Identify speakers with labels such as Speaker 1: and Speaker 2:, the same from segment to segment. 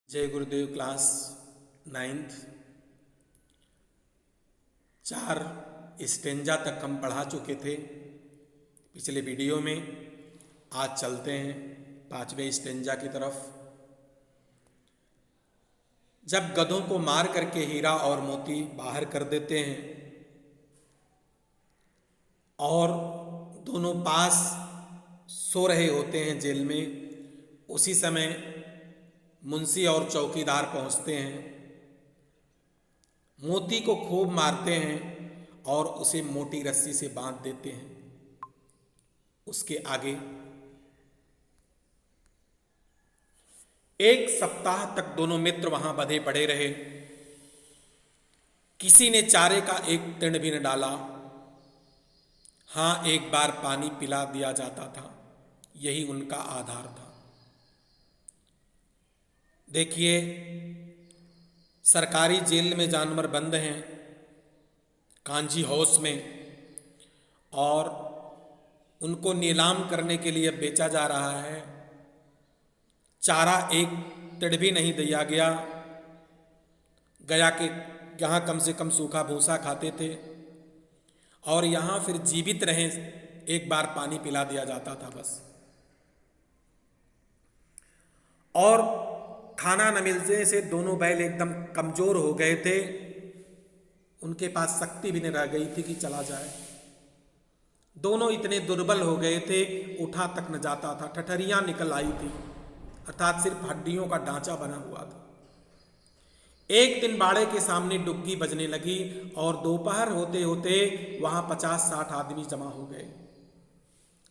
Speaker 1: जय गुरुदेव class 9th 4 stanza तक हम पढ़ा चुके थे पिछले वीडियो में। आज चलते हैं 5वें स्टेंजा की तरफ। जब गधों को मार करके हीरा और मोती बाहर कर देते हैं और दोनों पास सो रहे होते हैं जेल में, उसी समय मुंशी और चौकीदार पहुंचते हैं, मोती को खूब मारते हैं और उसे मोटी रस्सी से बांध देते हैं। उसके आगे 1 सप्ताह तक दोनों मित्र वहां बंधे पड़े रहे। किसी ने चारे का एक तिण भी न डाला। हाँ, एक बार पानी पिला दिया जाता था, यही उनका आधार था। देखिए, सरकारी जेल में जानवर बंद हैं, कांजी हाउस में, और उनको नीलाम करने के लिए बेचा जा रहा है। चारा एक तिड़ भी नहीं दिया गया। गया के यहाँ कम से कम सूखा भूसा खाते थे और यहाँ फिर जीवित रहें, एक बार पानी पिला दिया जाता था बस। और खाना न मिलने से दोनों बैल एकदम कमजोर हो गए थे। उनके पास शक्ति भी नहीं रह गई थी कि चला जाए। दोनों इतने दुर्बल हो गए थे, उठा तक न जाता था। ठठरियां निकल आई थी, अर्थात सिर्फ हड्डियों का ढांचा बना हुआ था। एक दिन बाड़े के सामने डुग्गी बजने लगी और दोपहर होते होते वहां 50-60 आदमी जमा हो गए।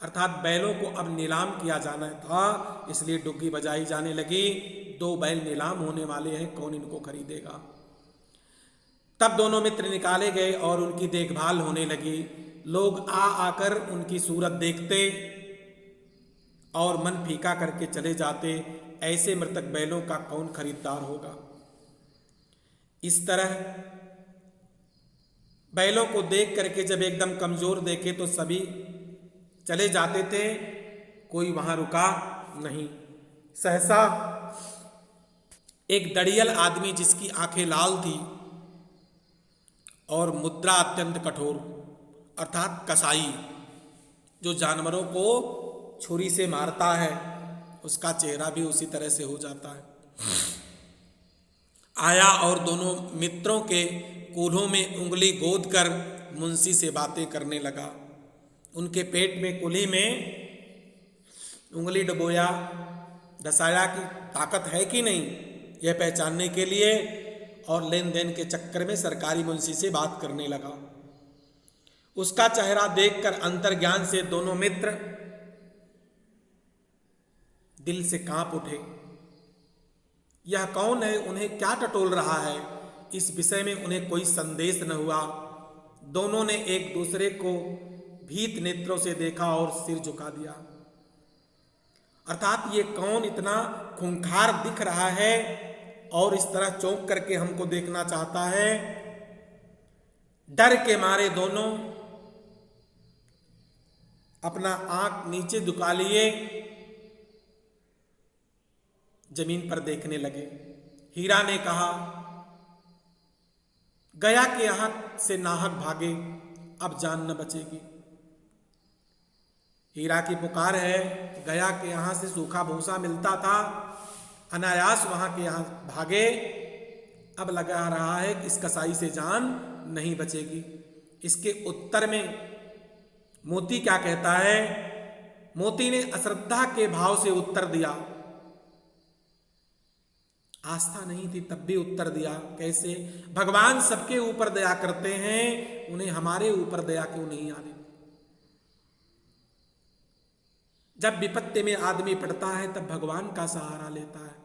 Speaker 1: अर्थात बैलों को अब नीलाम किया जाना था, इसलिए डुग्गी बजाई जाने लगी। 2 बैल नीलाम होने वाले हैं, कौन इनको खरीदेगा। तब दोनों मित्र निकाले गए और उनकी देखभाल होने लगी। लोग आकर उनकी सूरत देखते और मन फीका करके चले जाते। ऐसे मृतक बैलों का कौन खरीदार होगा। इस तरह बैलों को देख करके जब एकदम कमजोर देखे तो सभी चले जाते थे, कोई वहां रुका नहीं। सहसा एक दड़ियल आदमी, जिसकी आंखें लाल थी और मुद्रा अत्यंत कठोर, अर्थात कसाई, जो जानवरों को छुरी से मारता है, उसका चेहरा भी उसी तरह से हो जाता है, आया और दोनों मित्रों के कूल्हों में उंगली गोद कर मुंशी से बातें करने लगा। उनके पेट में कुल्ही में उंगली डुबोया, दसाया कि ताकत है कि नहीं, यह पहचानने के लिए, और लेन देन के चक्कर में सरकारी मुंशी से बात करने लगा। उसका चेहरा देखकर अंतर्ज्ञान से दोनों मित्र दिल से कांप उठे। यह कौन है, उन्हें क्या टटोल रहा है, इस विषय में उन्हें कोई संदेश न हुआ। दोनों ने एक दूसरे को भीत नेत्रों से देखा और सिर झुका दिया। अर्थात ये कौन इतना खूंखार दिख रहा है और इस तरह चौंक करके हमको देखना चाहता है। डर के मारे दोनों अपना आंख नीचे झुका लिए, जमीन पर देखने लगे। हीरा ने कहा, गया के यहां से नाहक भागे, अब जान न बचेगी। हीरा की पुकार है। गया के यहाँ से सूखा भूसा मिलता था, अनायास वहां के यहाँ भागे, अब लगा रहा है कि इस कसाई से जान नहीं बचेगी। इसके उत्तर में मोती क्या कहता है। मोती ने अश्रद्धा के भाव से उत्तर दिया। आस्था नहीं थी तब भी उत्तर दिया। कैसे? भगवान सबके ऊपर दया करते हैं, उन्हें हमारे ऊपर दया क्यों नहीं आती। जब विपत्ति में आदमी पड़ता है तब भगवान का सहारा लेता है।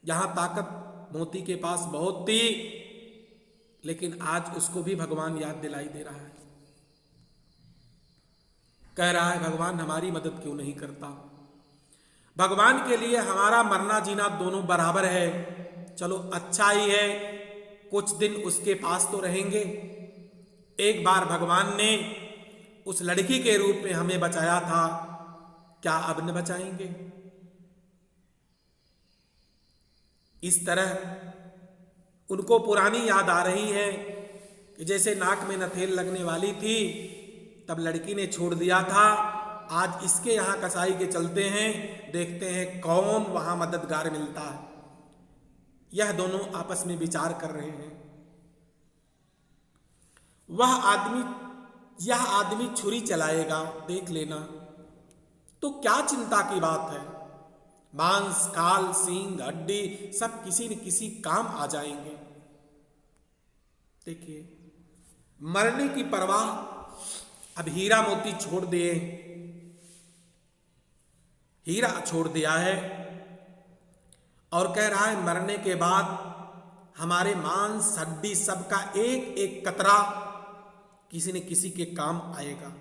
Speaker 1: यहां ताकत मोती के पास बहुत थी, लेकिन आज उसको भी भगवान याद दिलाई दे रहा है। कह रहा है, भगवान हमारी मदद क्यों नहीं करता। भगवान के लिए हमारा मरना जीना दोनों बराबर है। चलो अच्छा ही है, कुछ दिन उसके पास तो रहेंगे। एक बार भगवान ने उस लड़की के रूप में हमें बचाया था, क्या अब न बचाएंगे। इस तरह उनको पुरानी याद आ रही है कि जैसे नाक में नथेल लगने वाली थी तब लड़की ने छोड़ दिया था, आज इसके यहाँ कसाई के चलते हैं, देखते हैं कौन वहां मददगार मिलता है। यह दोनों आपस में विचार कर रहे हैं। यह आदमी छुरी चलाएगा, देख लेना, तो क्या चिंता की बात है। मांस, खाल, सींग, हड्डी सब किसी न किसी काम आ जाएंगे। देखिए, मरने की परवाह अब हीरा मोती छोड़ दिए, हीरा छोड़ दिया है और कह रहा है मरने के बाद हमारे मांस, हड्डी सबका एक एक कतरा किसी न किसी के काम आएगा।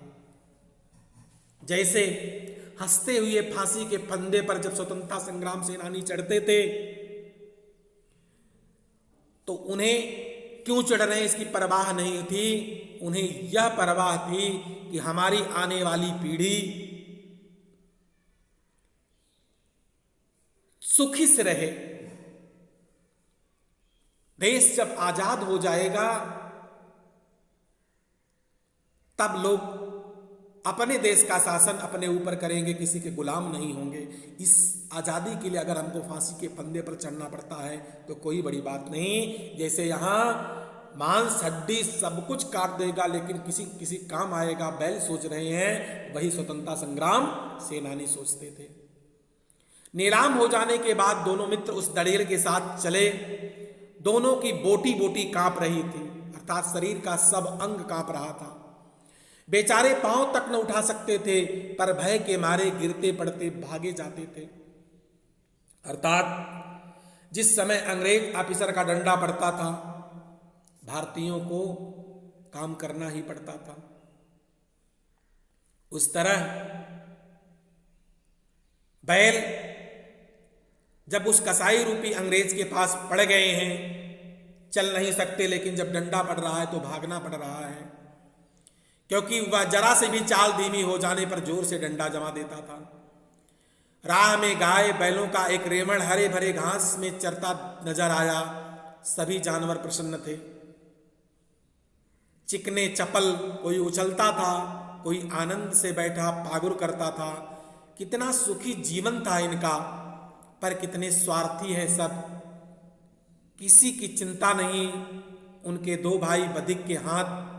Speaker 1: जैसे हंसते हुए फांसी के फंदे पर जब स्वतंत्रता संग्राम सेनानी चढ़ते थे तो उन्हें क्यों चढ़ रहे हैं इसकी परवाह नहीं थी, उन्हें यह परवाह थी कि हमारी आने वाली पीढ़ी सुखी से रहे। देश जब आजाद हो जाएगा तब लोग अपने देश का शासन अपने ऊपर करेंगे, किसी के गुलाम नहीं होंगे। इस आजादी के लिए अगर हमको फांसी के फंदे पर चढ़ना पड़ता है तो कोई बड़ी बात नहीं। जैसे यहाँ मांस, हड्डी सब कुछ काट देगा लेकिन किसी किसी काम आएगा, बैल सोच रहे हैं, वही स्वतंत्रता संग्राम सेनानी सोचते थे। नीलाम हो जाने के बाद दोनों मित्र उस दड़ेर के साथ चले। दोनों की बोटी बोटी कांप रही थी, अर्थात शरीर का सब अंग कांप रहा था। बेचारे पांव तक न उठा सकते थे, पर भय के मारे गिरते पड़ते भागे जाते थे। अर्थात जिस समय अंग्रेज ऑफिसर का डंडा पड़ता था, भारतीयों को काम करना ही पड़ता था। उस तरह बैल जब उस कसाई रूपी अंग्रेज के पास पड़ गए हैं, चल नहीं सकते, लेकिन जब डंडा पड़ रहा है तो भागना पड़ रहा है, क्योंकि वह जरा से भी चाल धीमी हो जाने पर जोर से डंडा जमा देता था। राह में गाय बैलों का एक रेवण हरे भरे घास में चरता नजर आया। सभी जानवर प्रसन्न थे, चिकने चपल, कोई उछलता था, कोई आनंद से बैठा पागुर करता था। कितना सुखी जीवन था इनका, पर कितने स्वार्थी हैं सब, किसी की चिंता नहीं। उनके दो भाई बधिक के हाथ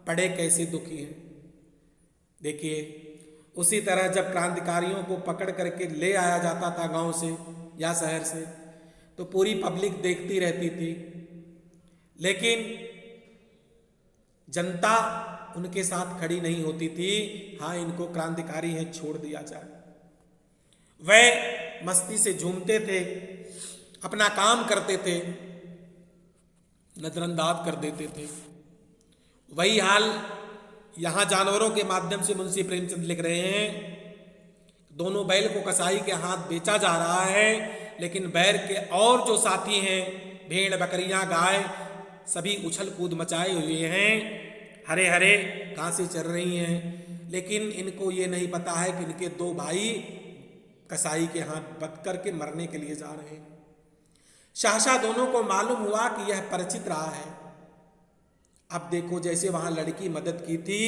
Speaker 1: पड़े कैसे दुखी हैं। देखिए, उसी तरह जब क्रांतिकारियों को पकड़ करके ले आया जाता था गांव से या शहर से, तो पूरी पब्लिक देखती रहती थी, लेकिन जनता उनके साथ खड़ी नहीं होती थी। हाँ, इनको क्रांतिकारी हैं, छोड़ दिया जाए। वह मस्ती से झूमते थे, अपना काम करते थे, नजरअंदाज कर देते थे। वही हाल यहां जानवरों के माध्यम से मुंशी प्रेमचंद लिख रहे हैं। दोनों बैल को कसाई के हाथ बेचा जा रहा है, लेकिन बैल के और जो साथी हैं, भेड़, बकरियां, गाय, सभी उछल कूद मचाए हुए हैं, हरे हरे घासें चर रही हैं, लेकिन इनको ये नहीं पता है कि इनके दो भाई कसाई के हाथ बंध करके मरने के लिए जा रहे हैं। सहसा दोनों को मालूम हुआ कि यह परिचित रहा है। अब देखो, जैसे वहां लड़की मदद की थी,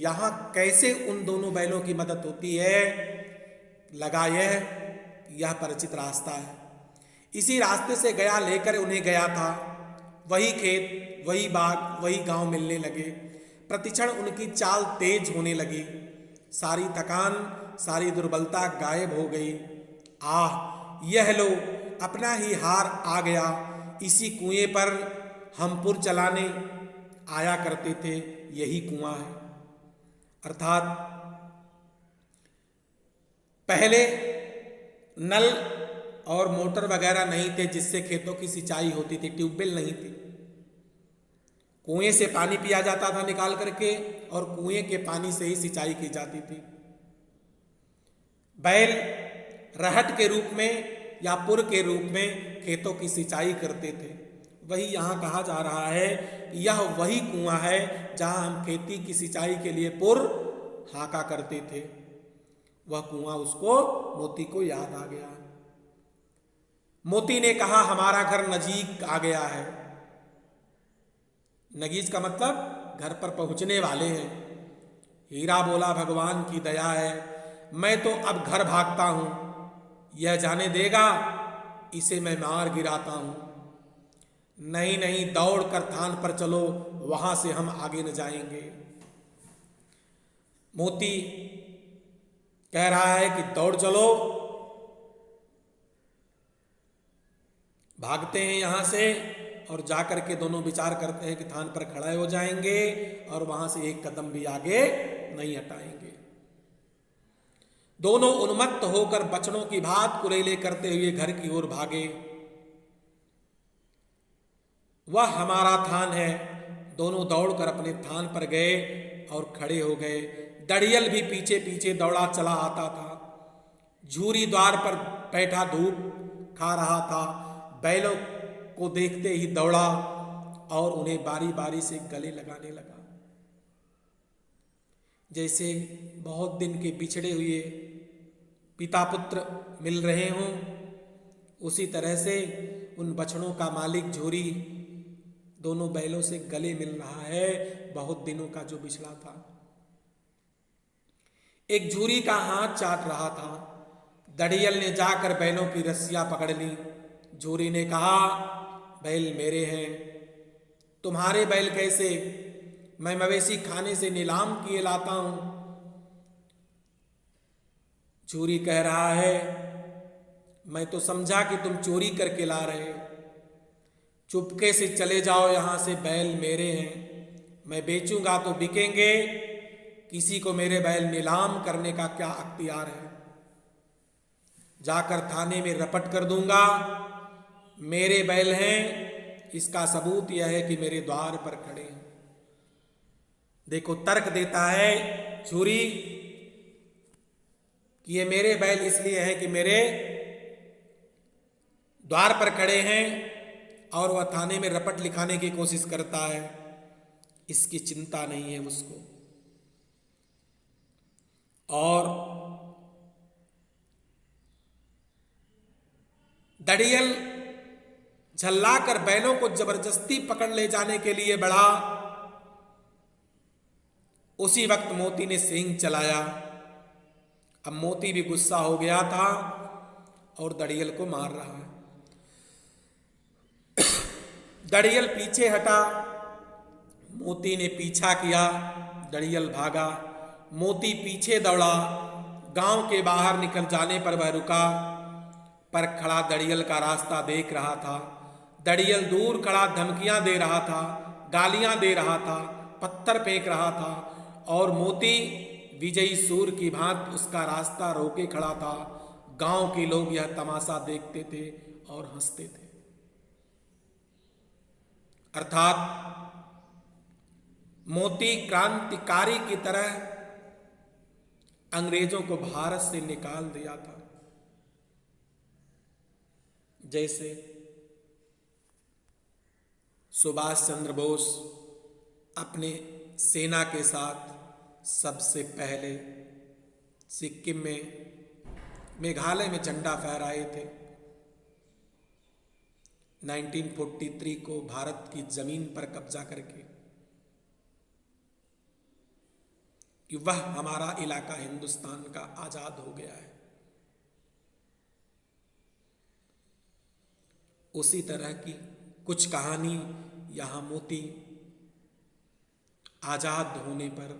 Speaker 1: यहां कैसे उन दोनों बैलों की मदद होती है। लगा यह परिचित रास्ता है, इसी रास्ते से गया लेकर उन्हें गया था। वही खेत, वही बाग, वही गांव मिलने लगे। प्रतिक्षण उनकी चाल तेज होने लगी। सारी थकान, सारी दुर्बलता गायब हो गई। आह, यह लो, अपना ही हार आ गया। इसी कुएं पर हम पुर चलाने आया करते थे, यही कुआं है। अर्थात पहले नल और मोटर वगैरह नहीं थे जिससे खेतों की सिंचाई होती थी, ट्यूबवेल नहीं थी। कुएं से पानी पिया जाता था निकाल करके, और कुएं के पानी से ही सिंचाई की जाती थी। बैल रहट के रूप में या पुर के रूप में खेतों की सिंचाई करते थे। वही यहाँ कहा जा रहा है कि यह वही कुआं है जहाँ हम खेती की सिंचाई के लिए पुर हाका करते थे। वह कुआं उसको, मोती को याद आ गया। मोती ने कहा हमारा घर नजीक आ गया है। नगीज का मतलब घर पर पहुंचने वाले हैं। हीरा बोला भगवान की दया है, मैं तो अब घर भागता हूं, यह जाने देगा इसे मैं मार गिराता हूं। नहीं नहीं, दौड़ कर थान पर चलो, वहां से हम आगे न जाएंगे। मोती कह रहा है कि दौड़ चलो, भागते हैं यहां से और जाकर के दोनों विचार करते हैं कि थान पर खड़े हो जाएंगे और वहां से एक कदम भी आगे नहीं हटाएंगे। दोनों उन्मत्त होकर बचनों की भात कुरेले करते हुए घर की ओर भागे। वह हमारा थान है। दोनों दौड़कर अपने थान पर गए और खड़े हो गए। दड़ियल भी पीछे पीछे दौड़ा चला आता था। झूरी द्वार पर बैठा धूप खा रहा था। बैलों को देखते ही दौड़ा और उन्हें बारी बारी से गले लगाने लगा। जैसे बहुत दिन के बिछड़े हुए पिता पुत्र मिल रहे हों, उसी तरह से उन बछड़ों का मालिक झूरी दोनों बैलों से गले मिल रहा है, बहुत दिनों का जो बिछड़ा था। एक झूरी का हाथ चाट रहा था। दड़ियल ने जाकर बैलों की रस्सियां पकड़ ली। झूरी ने कहा बैल मेरे हैं। तुम्हारे बैल कैसे? मैं मवेशी खाने से नीलाम किए लाता हूं। झूरी कह रहा है मैं तो समझा कि तुम चोरी करके ला रहे हो। चुपके से चले जाओ यहां से, बैल मेरे हैं। मैं बेचूंगा तो बिकेंगे, किसी को मेरे बैल नीलाम करने का क्या अख्तियार है? जाकर थाने में रपट कर दूंगा, मेरे बैल हैं, इसका सबूत यह है कि मेरे द्वार पर खड़े हैं। देखो तर्क देता है झूरी कि ये मेरे बैल इसलिए है कि मेरे द्वार पर खड़े हैं, और वह थाने में रपट लिखाने की कोशिश करता है। इसकी चिंता नहीं है उसको। और दड़ियल झल्लाकर बैलों को जबरदस्ती पकड़ ले जाने के लिए बढ़ा। उसी वक्त मोती ने सींग चलाया। अब मोती भी गुस्सा हो गया था और दड़ियल को मार रहा है। दड़ियल पीछे हटा, मोती ने पीछा किया, दड़ियल भागा। मोती पीछे दौड़ा। गांव के बाहर निकल जाने पर वह रुका, पर खड़ा दड़ियल का रास्ता देख रहा था। दड़ियल दूर खड़ा धमकियां दे रहा था, गालियां दे रहा था, पत्थर फेंक रहा था, और मोती विजयी सूर की भांति उसका रास्ता रोके खड़ा था। गांव के लोग यह तमाशा देखते थे और हंसते थे। अर्थात मोती क्रांतिकारी की तरह अंग्रेजों को भारत से निकाल दिया था। जैसे सुभाष चंद्र बोस अपने सेना के साथ सबसे पहले सिक्किम में, मेघालय में झंडा फहराए थे। 1943 को भारत की जमीन पर कब्जा करके कि वह हमारा इलाका हिंदुस्तान का आजाद हो गया है। उसी तरह की कुछ कहानी यहां मोती आजाद होने पर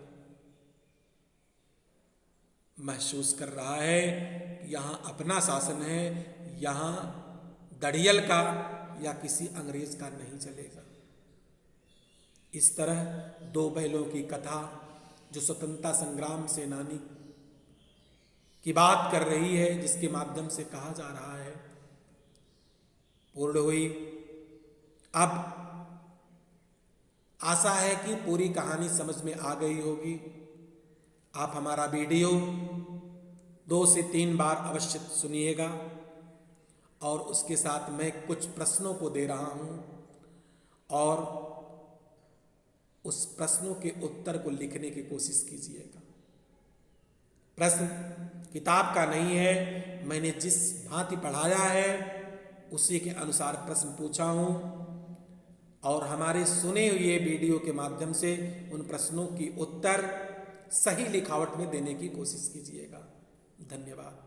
Speaker 1: महसूस कर रहा है। यहां अपना शासन है, यहां दड़ियल का या किसी अंग्रेज का नहीं चलेगा। इस तरह दो बैलों की कथा जो स्वतंत्रता संग्राम सेनानी की बात कर रही है, जिसके माध्यम से कहा जा रहा है, पूर्ण हुई। अब आशा है कि पूरी कहानी समझ में आ गई होगी। आप हमारा वीडियो 2 से 3 बार अवश्य सुनिएगा, और उसके साथ मैं कुछ प्रश्नों को दे रहा हूं, और उस प्रश्नों के उत्तर को लिखने की कोशिश कीजिएगा। प्रश्न किताब का नहीं है, मैंने जिस भांति पढ़ाया है उसी के अनुसार प्रश्न पूछा हूँ और हमारे सुने हुए वीडियो के माध्यम से उन प्रश्नों की उत्तर सही लिखावट में देने की कोशिश कीजिएगा। धन्यवाद।